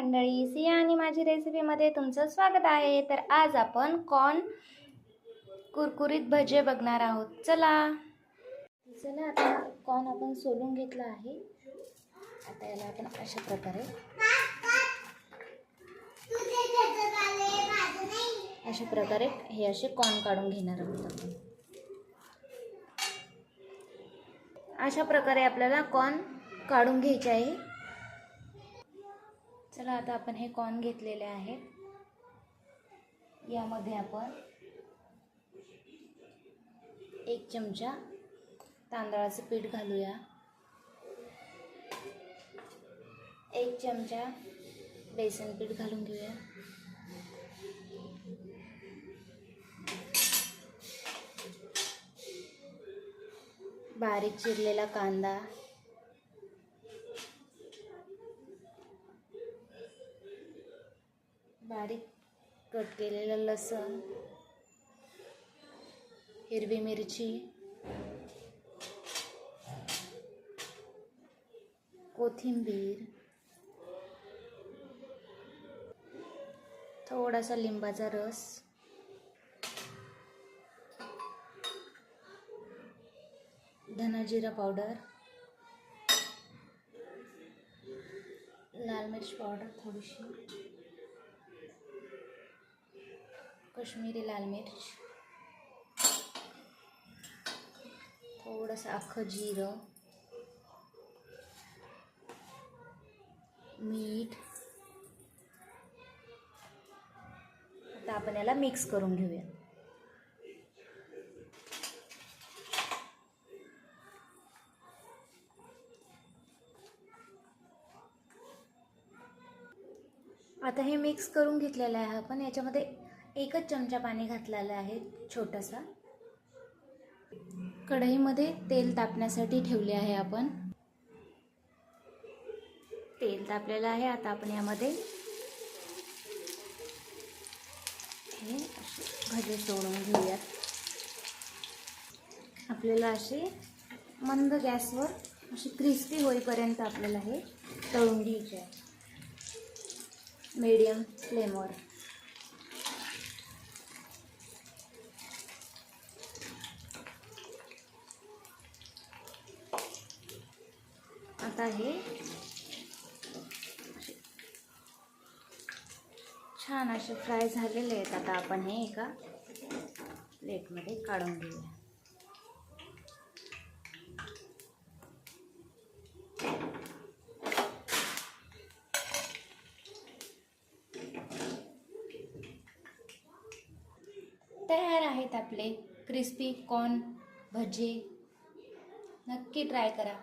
मंडळी, सिया आणि माझी रेसिपीमध्ये तुमचं स्वागत आहे। तर आज आपण कॉर्न कुरकुरीत भजे बघणार आहोत। चला आता कॉर्न आपण सोलून घेतला आहे। आता याला आपण अशा प्रकारे हे असे कॉर्न काढून घेणार आहोत आपण। अशा प्रकारे आपल्याला कॉर्न काढून घ्यायचे आहे। चला आता आपण हे कॉर्न घेतलेले आहेत। यामध्ये आपण 1 चमचा तांदळाचे पीठ घालूया, 1 चमचा बेसन पीठ घालून घेऊया, बारीक चिरलेला कांदा, बारीक कट केलेलं लसूण, हिरवी मिरची, कोथिंबीर, थोडासा लिंबाचा रस, धना जिरा पावडर, लाल मिर्च पावडर थोडीशी, कश्मीरी लाल मिर्च, थोडंसं अख्खं जिरं, मीठ। आता आपण याला मिक्स करून घेऊया। आता हे मिक्स करून घेतलेलं आहे आपण। याच्यामध्ये 1 चमचा पाणी घातलेलं आहे छोटासा। कढईमध्ये तेल तापण्यासाठी ठेवले आहे आपण। तेल तापलेलं आहे। आता आपण यामध्ये हे असे भजे सोडून घेऊयात। आपल्याला असे मंद गॅसवर असे क्रिस्पी होईपर्यंत आपल्याला हे तळून घ्यायचे आहे, मीडियम फ्लेमवर। आता हे छान असे फ्राय झालेले आहेत। आता आपण हे एका प्लेटमध्ये काढून घेऊया। तयार आहेत आपले क्रिस्पी कॉर्न भजे। नक्की ट्राय करा।